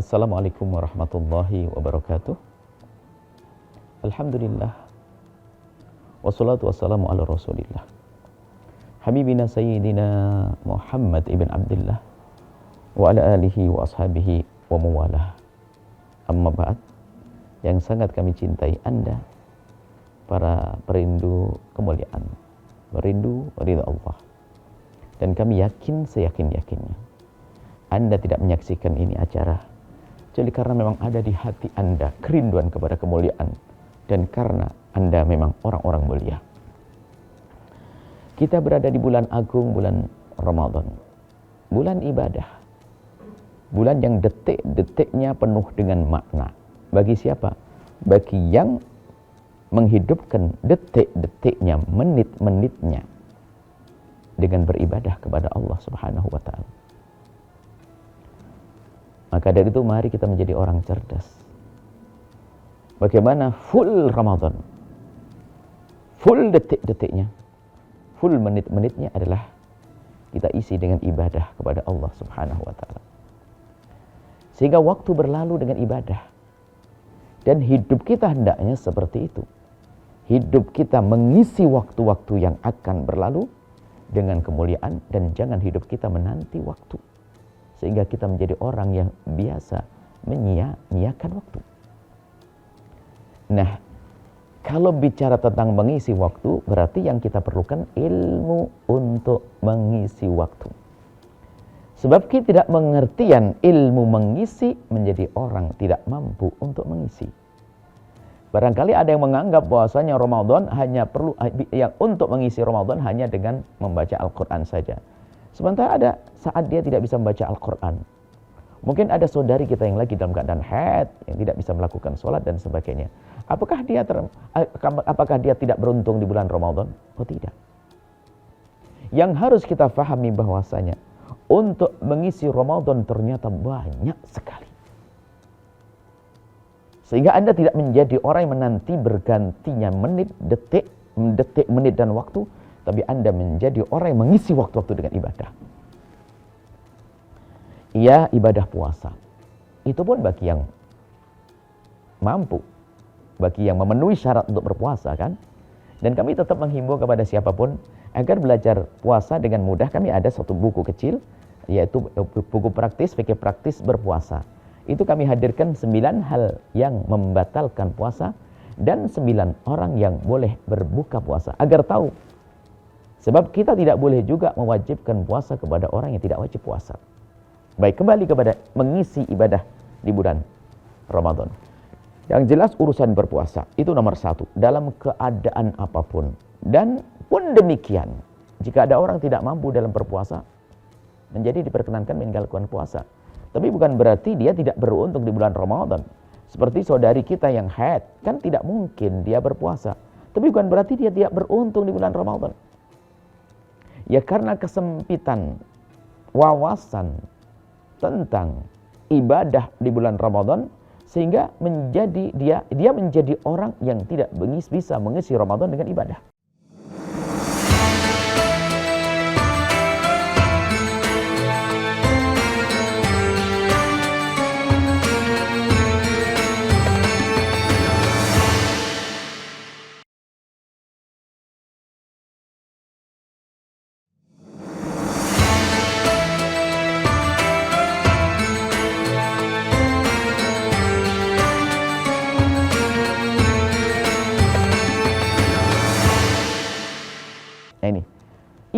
Assalamualaikum warahmatullahi wabarakatuh. Alhamdulillah. Wassalatu wassalamu ala rasulillah. Habibina Sayyidina Muhammad ibn Abdullah wa ala alihi wa ashabihi wa mawalah. Amma ba'd. Yang sangat kami cintai Anda, para perindu kemuliaan, merindu ridha Allah. Dan kami yakin seyakin-yakinnya Anda tidak menyaksikan ini acara jadi karena memang ada di hati Anda kerinduan kepada kemuliaan, dan karena Anda memang orang-orang mulia. Kita berada di bulan agung, bulan Ramadan, bulan ibadah, bulan yang detik-detiknya penuh dengan makna. Bagi siapa? Bagi yang menghidupkan detik-detiknya, menit-menitnya dengan beribadah kepada Allah Subhanahu wa Ta'ala. Maka dari itu mari kita menjadi orang cerdas. Bagaimana full Ramadan, full detik-detiknya, full menit-menitnya adalah kita isi dengan ibadah kepada Allah Subhanahu wa Ta'ala. Sehingga waktu berlalu dengan ibadah. Dan hidup kita hendaknya seperti itu. Hidup kita mengisi waktu-waktu yang akan berlalu dengan kemuliaan, dan jangan hidup kita menanti waktu. Sehingga kita menjadi orang yang biasa menyia-nyiakan waktu. Nah, kalau bicara tentang mengisi waktu, berarti yang kita perlukan ilmu untuk mengisi waktu. Sebab kita tidak mengertian ilmu mengisi, menjadi orang tidak mampu untuk mengisi. Barangkali ada yang menganggap bahwasanya Ramadan hanya perlu, yang untuk mengisi Ramadan hanya dengan membaca Al-Quran saja. Sementara ada saat dia tidak bisa membaca Al-Quran. Mungkin ada saudari kita yang lagi dalam keadaan haid, yang tidak bisa melakukan sholat dan sebagainya. Apakah dia tidak beruntung di bulan Ramadan? Oh tidak. Yang harus kita fahami bahwasanya untuk mengisi Ramadan ternyata banyak sekali. Sehingga Anda tidak menjadi orang yang menanti bergantinya menit, detik, menit dan waktu, tapi Anda menjadi orang yang mengisi waktu-waktu dengan ibadah. Iya, ibadah puasa. Itu pun bagi yang mampu, bagi yang memenuhi syarat untuk berpuasa kan. Dan kami tetap menghimbau kepada siapapun agar belajar puasa dengan mudah. Kami ada satu buku kecil, yaitu buku praktis, fikih praktis berpuasa. Itu kami hadirkan 9 hal yang membatalkan puasa dan 9 orang yang boleh berbuka puasa. Agar tahu. Sebab kita tidak boleh juga mewajibkan puasa kepada orang yang tidak wajib puasa. Baik, kembali kepada mengisi ibadah di bulan Ramadan. Yang jelas urusan berpuasa itu nomor 1 dalam keadaan apapun. Dan pun demikian, jika ada orang tidak mampu dalam berpuasa, menjadi diperkenankan meninggalkan puasa. Tapi bukan berarti dia tidak beruntung di bulan Ramadan. Seperti saudari kita yang haid, kan tidak mungkin dia berpuasa. Tapi bukan berarti dia tidak beruntung di bulan Ramadan. Ya karena kesempitan wawasan tentang ibadah di bulan Ramadan, sehingga dia menjadi orang yang tidak bisa mengisi Ramadan dengan ibadah. Nah ini,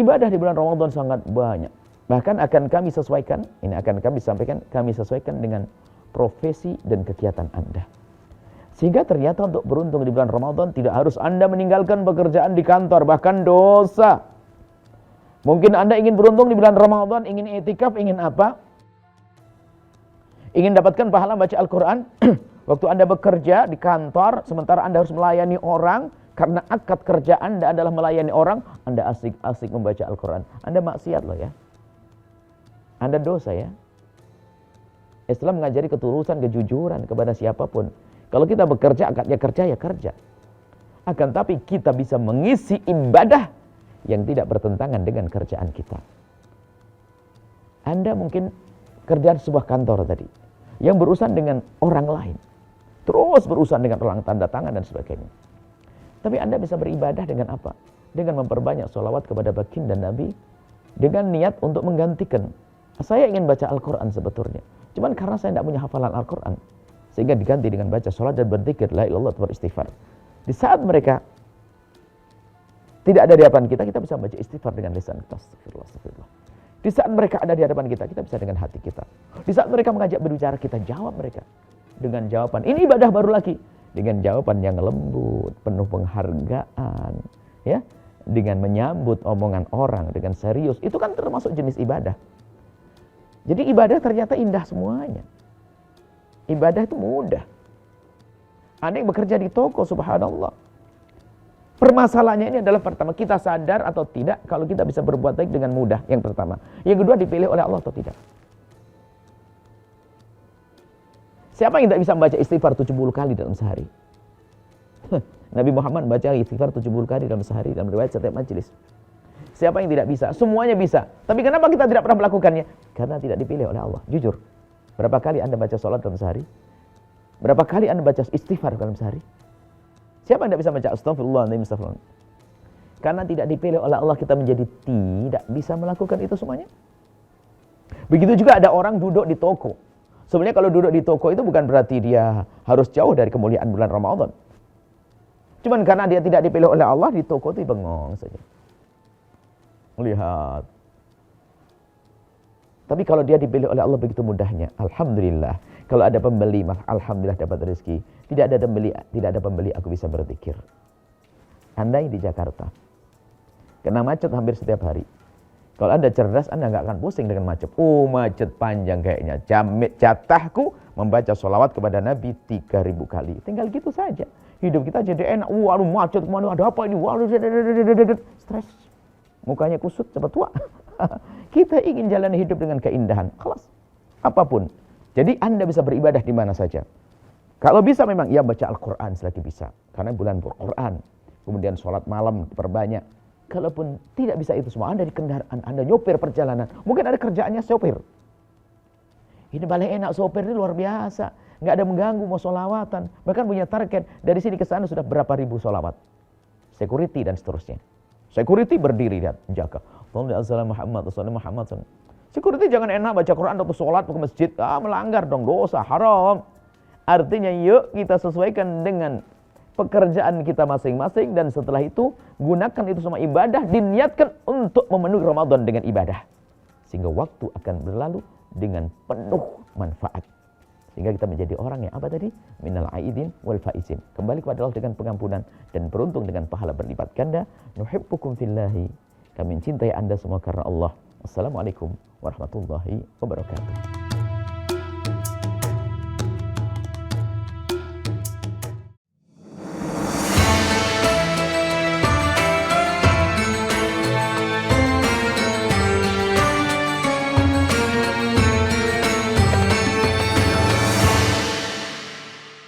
ibadah di bulan Ramadan sangat banyak. Bahkan akan kami sesuaikan, ini akan kami sampaikan, kami sesuaikan dengan profesi dan kegiatan Anda. Sehingga ternyata untuk beruntung di bulan Ramadan tidak harus Anda meninggalkan pekerjaan di kantor, bahkan dosa. Mungkin Anda ingin beruntung di bulan Ramadan, ingin i'tikaf, ingin apa? Ingin dapatkan pahala baca Al-Quran. Waktu Anda bekerja di kantor, sementara Anda harus melayani orang, karena akad kerja Anda adalah melayani orang, Anda asik-asik membaca Al-Quran. Anda maksiat loh ya. Anda dosa ya. Islam mengajari ketulusan, kejujuran kepada siapapun. Kalau kita bekerja, akadnya kerja ya kerja. Akan tapi kita bisa mengisi ibadah yang tidak bertentangan dengan kerjaan kita. Anda mungkin kerja di sebuah kantor tadi. yang berurusan dengan orang lain. Terus berurusan dengan orang tanda tangan dan sebagainya. Tapi Anda bisa beribadah dengan apa? Dengan memperbanyak sholawat kepada baginda Nabi, dengan niat untuk menggantikan. Saya ingin baca Al-Quran sebetulnya. Cuman karena saya tidak punya hafalan Al-Quran, sehingga diganti dengan baca sholat dan berzikir, la ilallah, beristighfar. Di saat mereka tidak ada di hadapan kita, kita bisa baca istighfar dengan lisan kita. Astagfirullah, astagfirullah. Di saat mereka ada di hadapan kita, kita bisa dengan hati kita. Di saat mereka mengajak berbicara, kita jawab mereka dengan jawaban. Ini ibadah baru lagi. Dengan jawaban yang lembut, penuh penghargaan, ya, dengan menyambut omongan orang dengan serius. Itu kan termasuk jenis ibadah. Jadi ibadah ternyata indah semuanya. Ibadah itu mudah. Ada yang bekerja di toko, subhanallah. Permasalahannya ini adalah pertama, kita sadar atau tidak kalau kita bisa berbuat baik dengan mudah, yang pertama. Yang kedua, dipilih oleh Allah atau tidak. Siapa yang tidak bisa membaca istighfar 70 kali dalam sehari? Nabi Muhammad baca istighfar 70 kali dalam sehari dalam riwayat setiap majelis. Siapa yang tidak bisa? Semuanya bisa. Tapi kenapa kita tidak pernah melakukannya? Karena tidak dipilih oleh Allah. Jujur. Berapa kali Anda baca sholat dalam sehari? Berapa kali Anda baca istighfar dalam sehari? Siapa yang tidak bisa baca astagfirullahaladzim, astagfirullah? Karena tidak dipilih oleh Allah, kita menjadi tidak bisa melakukan itu semuanya. Begitu juga ada orang duduk di toko. Sebenarnya kalau duduk di toko itu bukan berarti dia harus jauh dari kemuliaan bulan Ramadan. Cuman karena dia tidak dipilih oleh Allah, di toko itu bengong saja. Lihat. Tapi kalau dia dipilih oleh Allah begitu mudahnya, alhamdulillah. Kalau ada pembeli, alhamdulillah dapat rezeki. Tidak ada pembeli, aku bisa berzikir. Andai di Jakarta, kena macet hampir setiap hari. Kalau Anda cerdas, Anda nggak akan pusing dengan macet. Oh, macet panjang kayaknya. Jatahku membaca sholawat kepada Nabi 3.000 kali. Tinggal gitu saja. Hidup kita jadi enak. Waduh, macet kemana? Ada apa ini? Waduh, stres. Mukanya kusut, cepat tua. Kita ingin jalani hidup dengan keindahan. Kelas. Apapun. Jadi Anda bisa beribadah di mana saja. Kalau bisa memang, ya baca Al-Quran selagi bisa. Karena bulan Al-Quran. Kemudian sholat malam diperbanyak. Kalaupun tidak bisa itu semua, Anda di kendaraan, Anda nyopir perjalanan. Mungkin ada kerjaannya sopir. Ini paling enak, sopir ini luar biasa. Nggak ada mengganggu, mau sholawatan. Bahkan punya target, dari sini ke sana sudah berapa ribu sholawat. Security dan seterusnya. Security berdiri, lihat, jaga. Muhammad. Security jangan enak baca Quran atau sholat ke masjid. Melanggar dong, dosa, haram. Artinya yuk kita sesuaikan dengan pekerjaan kita masing-masing, dan setelah itu gunakan itu semua ibadah, diniatkan untuk memenuhi Ramadan dengan ibadah, sehingga waktu akan berlalu dengan penuh manfaat, sehingga kita menjadi orang yang apa tadi? Minal aidin wal faizin, kembali kepada Allah dengan pengampunan dan beruntung dengan pahala berlipat ganda. Nuhibbukum fillahi, kami mencintai Anda semua karena Allah. Assalamualaikum warahmatullahi wabarakatuh.